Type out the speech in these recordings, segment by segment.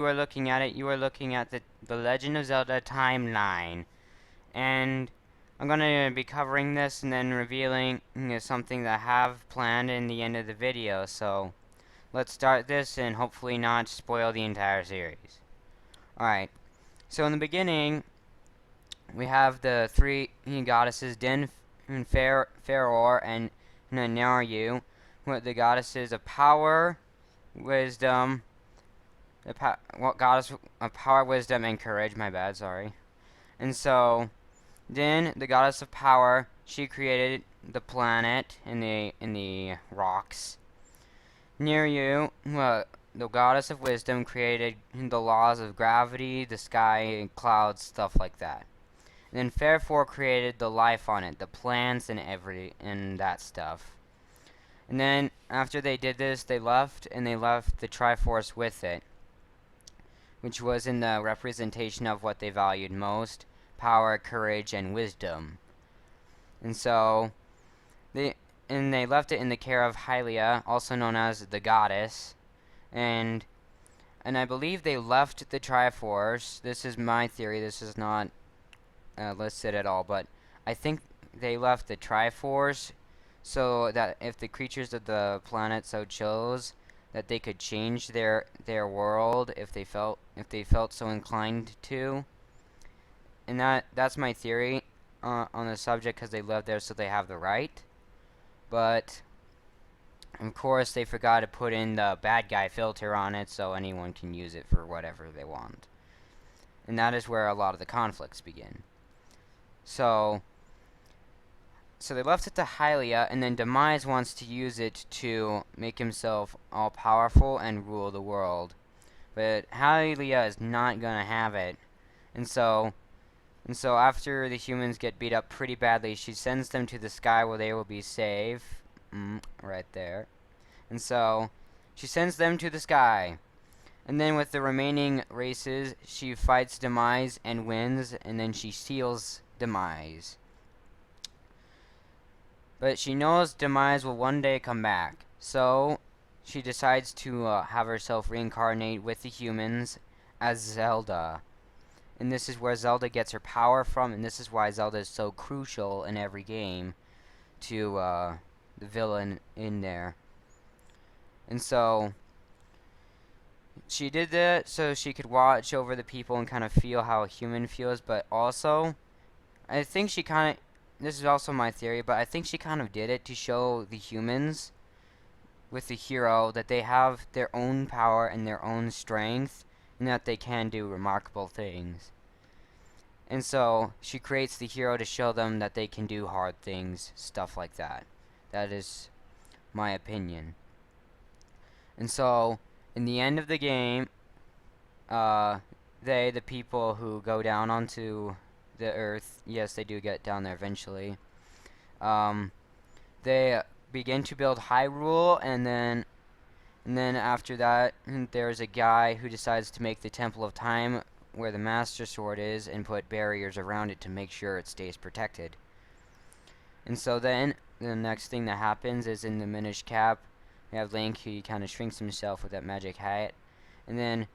you are looking at it, you are looking at the Legend of Zelda Timeline. And I'm going to be covering this and then revealing something that I have planned in the end of the video. So let's start this and hopefully not spoil the entire series. Alright, so in the beginning, we have the three goddesses, Din, Faror, and Naryu, the goddesses of power, wisdom, goddess of power, wisdom, and courage. My bad, sorry. And so, Din, the goddess of power, she created the planet in the rocks. Naryu, the goddess of wisdom, created the laws of gravity, the sky, clouds, stuff like that. And then Fairfor created the life on it, the plants and that stuff. And then after they did this, they left the Triforce with it, which was in the representation of what they valued most: power, courage, and wisdom. And so they left it in the care of Hylia, also known as the goddess. And I believe they left the Triforce. This is my theory. This is not listed at all, but I think they left the Triforce so that if the creatures of the planet so chose, that they could change their world if they felt so inclined to. And that's my theory on the subject, because they live there, so they have the right. But of course they forgot to put in the bad guy filter on it, so anyone can use it for whatever they want. And that is where a lot of the conflicts begin. So they left it to Hylia, and then Demise wants to use it to make himself all-powerful and rule the world. But Hylia is not gonna have it. And so after the humans get beat up pretty badly, she sends them to the sky where they will be safe. Right there. And so she sends them to the sky. And then with the remaining races, she fights Demise and wins, and then she seals Demise. But she knows Demise will one day come back, so she decides to have herself reincarnate with the humans as Zelda. And this is where Zelda gets her power from, and this is why Zelda is so crucial in every game to the villain in there. And so she did that so she could watch over the people and kind of feel how a human feels, but also I think she kind of, this is also my theory, but I think she kind of did it to show the humans with the hero that they have their own power and their own strength, and that they can do remarkable things. And so she creates the hero to show them that they can do hard things, stuff like that. That is my opinion. And so in the end of the game, the people who go down onto the Earth, yes, they do get down there eventually. They begin to build Hyrule, and then after that, there's a guy who decides to make the Temple of Time where the Master Sword is, and put barriers around it to make sure it stays protected. And so then the next thing that happens is in the Minish Cap, we have Link, who kind of shrinks himself with that magic hat, and then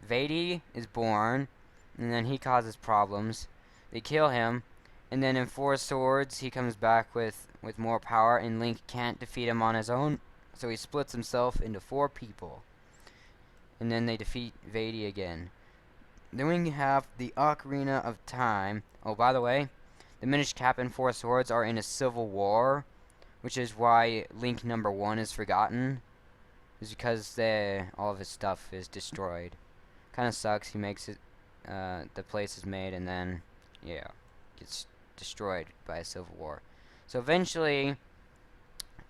Vaidi is born, and then he causes problems. They kill him, and then in Four Swords he comes back with more power, and Link can't defeat him on his own, so he splits himself into 4 people. And then they defeat Vaidi again. Then we have the Ocarina of Time. Oh, by the way, the Minish Cap and Four Swords are in a civil war, which is why Link number 1 is forgotten. Is because all of his stuff is destroyed. Kind of sucks. He makes it, the place is made, and then yeah, gets destroyed by a civil war. So eventually,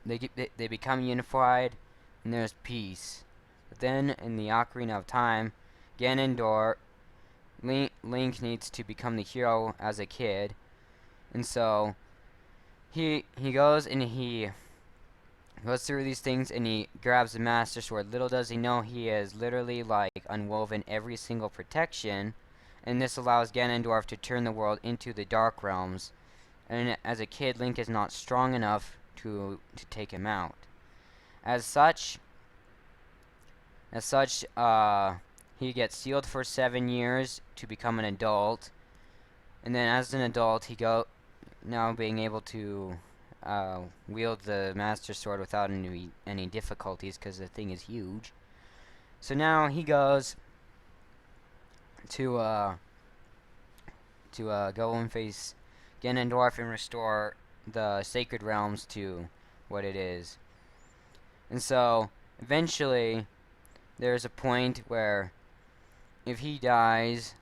they become unified, and there's peace. But then in the Ocarina of Time, Ganondorf, Link needs to become the hero as a kid, and so he goes and he goes through these things, and he grabs the Master Sword. Little does he know, he has literally like unwoven every single protection. And this allows Ganondorf to turn the world into the Dark Realms. And as a kid, Link is not strong enough to take him out. As such, he gets sealed for 7 years to become an adult, and then as an adult now being able to wield the Master Sword without any difficulties because the thing is huge. So now he goes to go and face Ganondorf and restore the Sacred Realms to what it is. And so eventually there's a point where if he dies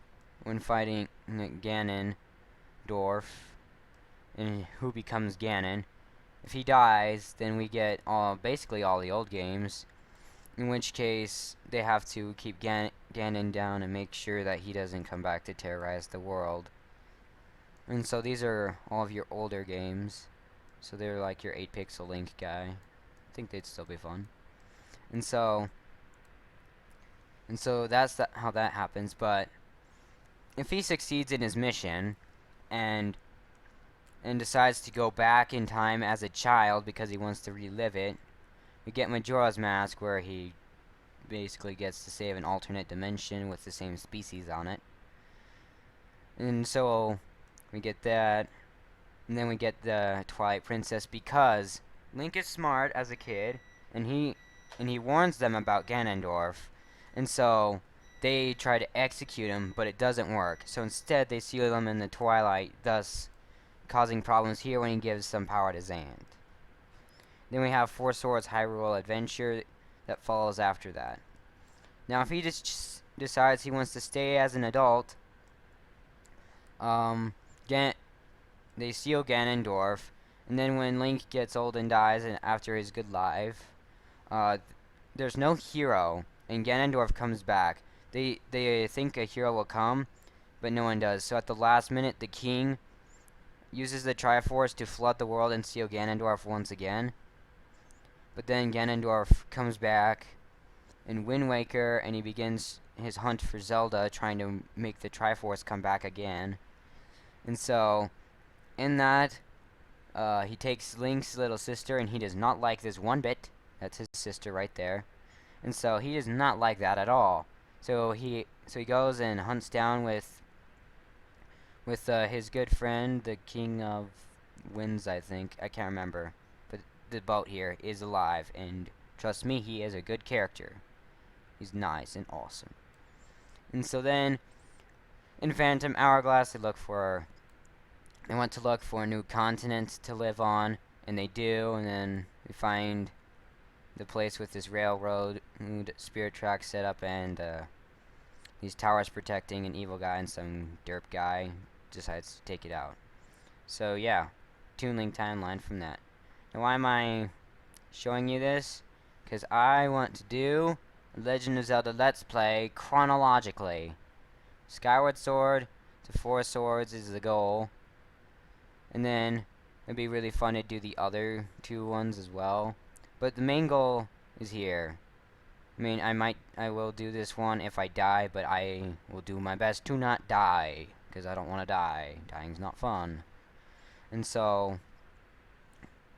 when fighting Ganondorf, and who becomes Ganon, if he dies, then we get basically all the old games. In which case, they have to keep Ganon down and make sure that he doesn't come back to terrorize the world. And so these are all of your older games. So they're like your 8-pixel Link guy. I think they'd still be fun. And so that's how that happens. But if he succeeds in his mission and decides to go back in time as a child because he wants to relive it, we get Majora's Mask, where he basically gets to save an alternate dimension with the same species on it. And so we get that, and then we get the Twilight Princess because Link is smart as a kid, and he warns them about Ganondorf, and so they try to execute him, but it doesn't work. So instead, they seal him in the Twilight, thus causing problems here when he gives some power to Zant. Then we have Four Swords Hyrule Adventure that follows after that. Now, if he just decides he wants to stay as an adult, they seal Ganondorf, and then when Link gets old and dies and after his good life, there's no hero, and Ganondorf comes back. They think a hero will come, but no one does. So at the last minute, the king uses the Triforce to flood the world and seal Ganondorf once again. But then Ganondorf comes back in Wind Waker, and he begins his hunt for Zelda, trying to make the Triforce come back again. And so, in that, he takes Link's little sister, and he does not like this one bit. That's his sister right there. And so he does not like that at all. So he goes and hunts down with his good friend, the King of Winds, I think. I can't remember. But the boat here is alive, and trust me, he is a good character. He's nice and awesome. And so then, in Phantom Hourglass, they want to look for a new continent to live on, and they do, and then we find the place with this railroad spirit track set up, and these towers protecting an evil guy, and some derp guy decides to take it out. So yeah, Toon Link Timeline from that. Now why am I showing you this? Because I want to do Legend of Zelda Let's Play chronologically. Skyward Sword to Four Swords is the goal. And then it'd be really fun to do the other two ones as well. But the main goal is here. I mean, I will do this one if I die, but I will do my best to not die, because I don't want to die. Dying's not fun. And so,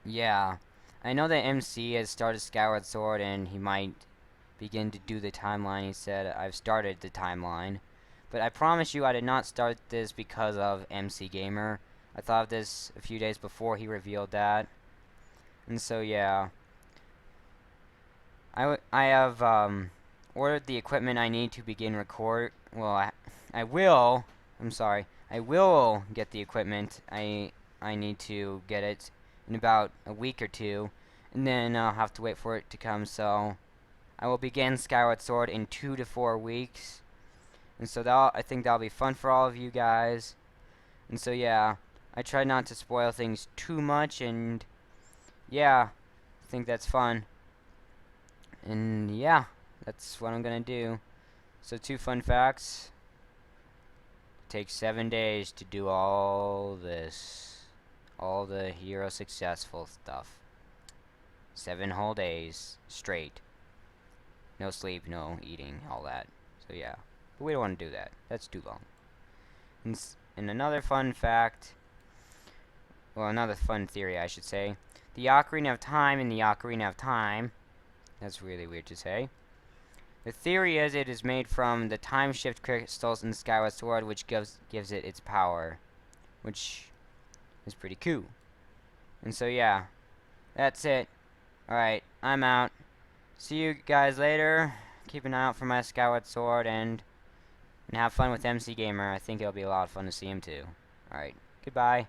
yeah. I know that MC has started Skyward Sword, and he might begin to do the timeline. He said, I've started the timeline. But I promise you I did not start this because of MC Gamer. I thought of this a few days before he revealed that. And so, yeah. I have ordered the equipment I need to begin record. Well, I will. I'm sorry. I will get the equipment. I need to get it in about a week or two, and then I'll have to wait for it to come. So I will begin Skyward Sword in 2 to 4 weeks, and so I think that'll be fun for all of you guys. And so yeah, I try not to spoil things too much, and yeah, I think that's fun. And yeah, that's what I'm gonna do. So 2 fun facts. It takes 7 days to do all this. All the hero successful stuff. 7 whole days straight. No sleep, no eating, all that. So yeah. But we don't want to do that. That's too long. And another fun fact. Well, another fun theory, I should say. The Ocarina of Time in the Ocarina of Time. That's really weird to say. The theory is it is made from the time shift crystals in the Skyward Sword, which gives it its power, which is pretty cool. And so yeah, that's it. Alright, I'm out. See you guys later. Keep an eye out for my Skyward Sword, and have fun with MC Gamer. I think it'll be a lot of fun to see him too. Alright, goodbye.